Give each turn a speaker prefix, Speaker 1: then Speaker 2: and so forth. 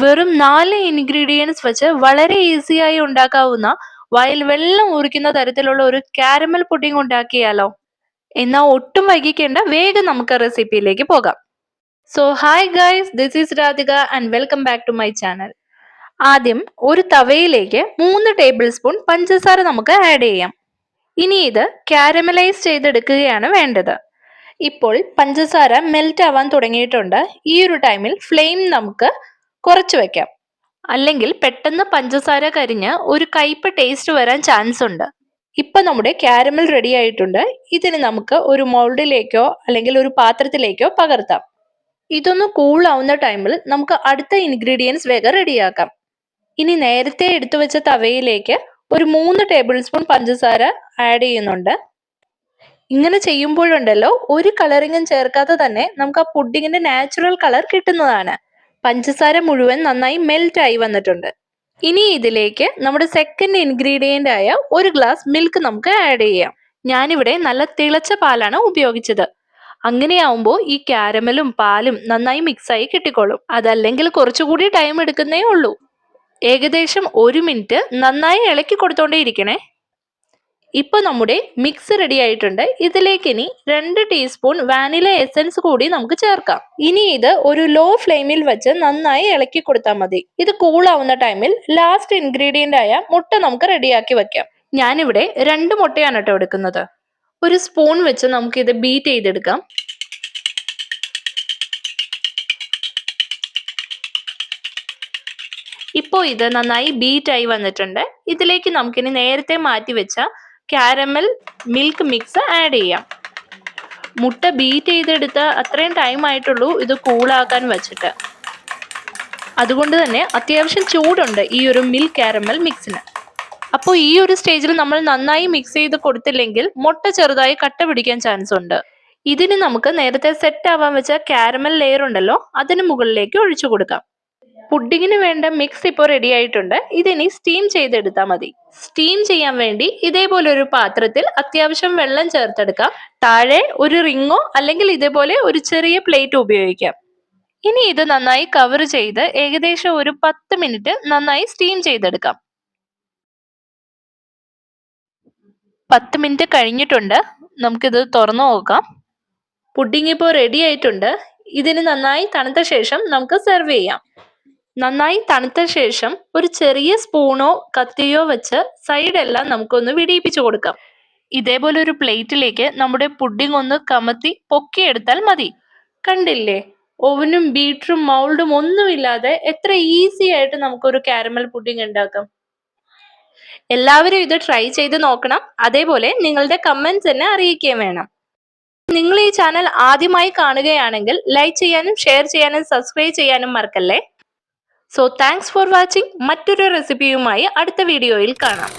Speaker 1: വെറും 4 ഇൻഗ്രീഡിയൻസ് വെച്ച് വളരെ ഈസിയായി ഉണ്ടാക്കാവുന്ന വായിൽ വെള്ളം ഊറിക്കുന്ന തരത്തിലുള്ള ഒരു കാരമൽ പുഡിംഗ് ഉണ്ടാക്കിയാലോ? എന്നാ ഒട്ടും വൈകിക്കേണ്ട, വേഗം നമുക്ക് റെസിപ്പിയിലേക്ക് പോകാം. So hi guys, this is Radhika and welcome back to my channel. ആദ്യം ഒരു തവയിലേക്ക് 3 ടേബിൾ സ്പൂൺ പഞ്ചസാര നമുക്ക് ആഡ് ചെയ്യാം. ഇനി ഇത് കാരമലൈസ് ചെയ്തെടുക്കുകയാണ് വേണ്ടത്. ഇപ്പോൾ പഞ്ചസാര മെൽറ്റ് ആവാൻ തുടങ്ങിയിട്ടുണ്ട്. ഈ ഒരു ടൈമിൽ ഫ്ലെയിം നമുക്ക് കുറച്ച് വെക്കാം, അല്ലെങ്കിൽ പെട്ടെന്ന് പഞ്ചസാര കരിഞ്ഞ് ഒരു കയ്പ് ടേസ്റ്റ് വരാൻ ചാൻസ് ഉണ്ട്. ഇപ്പൊ നമ്മുടെ കാരമൽ റെഡി ആയിട്ടുണ്ട്. ഇതിന് നമുക്ക് ഒരു മൗൾഡിലേക്കോ അല്ലെങ്കിൽ ഒരു പാത്രത്തിലേക്കോ പകർത്താം. ഇതൊന്ന് കൂൾ ആവുന്ന ടൈമിൽ നമുക്ക് അടുത്ത ഇൻഗ്രീഡിയൻസ് വേഗം റെഡിയാക്കാം. ഇനി നേരത്തെ എടുത്തു വെച്ച തവയിലേക്ക് ഒരു 3 ടേബിൾ സ്പൂൺ പഞ്ചസാര ആഡ് ചെയ്യുന്നുണ്ട്. ഇങ്ങനെ ചെയ്യുമ്പോഴുണ്ടല്ലോ, ഒരു കളറിങ്ങും ചേർക്കാതെ തന്നെ നമുക്ക് ആ പുഡിങ്ങിന്റെ നാച്ചുറൽ കളർ കിട്ടുന്നതാണ്. പഞ്ചസാര മുഴുവൻ നന്നായി മെൽറ്റ് ആയി വന്നിട്ടുണ്ട്. ഇനി ഇതിലേക്ക് നമ്മുടെ സെക്കൻഡ് ഇൻഗ്രീഡിയന്റ് ആയ 1 ഗ്ലാസ് മിൽക്ക് നമുക്ക് ആഡ് ചെയ്യാം. ഞാനിവിടെ നല്ല തിളച്ച പാലാണ് ഉപയോഗിച്ചത്. അങ്ങനെയാവുമ്പോൾ ഈ കാരമലും പാലും നന്നായി മിക്സായി കിട്ടിക്കോളും. അതല്ലെങ്കിൽ കുറച്ചുകൂടി ടൈം എടുക്കുന്നേ ഉള്ളൂ. ഏകദേശം 1 മിനിറ്റ് നന്നായി ഇളക്കി കൊടുത്തോണ്ടേ. ഇപ്പൊ നമ്മുടെ മിക്സ് റെഡി ആയിട്ടുണ്ട്. ഇതിലേക്ക് ഇനി 2 ടീസ്പൂൺ വാനില എസൻസ് കൂടി നമുക്ക് ചേർക്കാം. ഇനി ഇത് ഒരു ലോ ഫ്ലെയിമിൽ വെച്ച് നന്നായി ഇളക്കി കൊടുത്താൽ മതി. ഇത് കൂൾ ആവുന്ന ടൈമിൽ ലാസ്റ്റ് ഇൻഗ്രീഡിയന്റ് ആയ മുട്ട നമുക്ക് റെഡിയാക്കി വെക്കാം. ഞാനിവിടെ 2 മുട്ടയാണ് കേട്ടോ എടുക്കുന്നത്. ഒരു സ്പൂൺ വെച്ച് നമുക്ക് ഇത് ബീറ്റ് ചെയ്തെടുക്കാം. ഇപ്പോൾ ഇത് നന്നായി ബീറ്റ് ആയി വന്നിട്ടുണ്ട്. ഇതിലേക്ക് നമുക്കിനി നേരത്തെ മാറ്റി വെച്ച കാരമൽ മിൽക്ക് മിക്സ് ആഡ് ചെയ്യാം. മുട്ട ബീറ്റ് ചെയ്തെടുത്ത അത്രയും ടൈം ആയിട്ടുള്ളൂ ഇത് കൂളാക്കാൻ വെച്ചിട്ട്. അതുകൊണ്ട് തന്നെ അത്യാവശ്യം ചൂടുണ്ട് ഈ ഒരു മിൽക്ക് കാരമൽ മിക്സിന്. അപ്പോൾ ഈ ഒരു സ്റ്റേജിൽ നമ്മൾ നന്നായി മിക്സ് ചെയ്ത് കൊടുത്തില്ലെങ്കിൽ മുട്ട ചെറുതായി കട്ട പിടിക്കാൻ ചാൻസ് ഉണ്ട്. ഇതിന് നമുക്ക് നേരത്തെ സെറ്റ് ആവാൻ വെച്ച കാരമൽ ലെയർ ഉണ്ടല്ലോ, അതിന് മുകളിലേക്ക് ഒഴിച്ചു കൊടുക്കാം. പുഡിങ്ങിന് വേണ്ട മിക്സ് ഇപ്പോൾ റെഡി ആയിട്ടുണ്ട്. ഇതിനി സ്റ്റീം ചെയ്തെടുത്താൽ മതി. സ്റ്റീം ചെയ്യാൻ വേണ്ടി ഇതേപോലെ ഒരു പാത്രത്തിൽ അത്യാവശ്യം വെള്ളം ചേർത്തെടുക്കാം. താഴെ ഒരു റിങ്ങോ അല്ലെങ്കിൽ ഇതേപോലെ ഒരു ചെറിയ പ്ലേറ്റ് ഉപയോഗിക്കാം. ഇനി ഇത് നന്നായി കവർ ചെയ്ത് ഏകദേശം ഒരു 10 മിനിറ്റ് നന്നായി സ്റ്റീം ചെയ്തെടുക്കാം. 10 മിനിറ്റ് കഴിഞ്ഞിട്ടുണ്ട്. നമുക്കിത് തുറന്നു നോക്കാം. പുഡിങ് ഇപ്പോൾ റെഡി ആയിട്ടുണ്ട്. ഇതിന് നന്നായി തണുത്ത ശേഷം നമുക്ക് സെർവ് ചെയ്യാം. നന്നായി തണുത്ത ശേഷം ഒരു ചെറിയ സ്പൂണോ കത്തിയോ വെച്ച് സൈഡെല്ലാം നമുക്കൊന്ന് വിടിയിപ്പിച്ചു കൊടുക്കാം. ഇതേപോലെ ഒരു പ്ലേറ്റിലേക്ക് നമ്മുടെ പുഡിംഗ് ഒന്ന് കമത്തി പൊക്കിയെടുത്താൽ മതി. കണ്ടില്ലേ, ഓവനും ബീറ്ററും മൗൾഡും ഒന്നുമില്ലാതെ എത്ര ഈസി ആയിട്ട് നമുക്കൊരു കാരമൽ പുഡിംഗ് ഉണ്ടാക്കാം. എല്ലാവരും ഇത് ട്രൈ ചെയ്ത് നോക്കണം. അതേപോലെ നിങ്ങളുടെ കമന്റ്സ് എന്നെ അറിയിക്കുകയും വേണം. നിങ്ങൾ ഈ ചാനൽ ആദ്യമായി കാണുകയാണെങ്കിൽ ലൈക്ക് ചെയ്യാനും ഷെയർ ചെയ്യാനും സബ്സ്ക്രൈബ് ചെയ്യാനും മറക്കല്ലേ. So thanks for watching. മറ്റൊരു റെസിപ്പിയുമായി അടുത്ത വീഡിയോയിൽ കാണാം.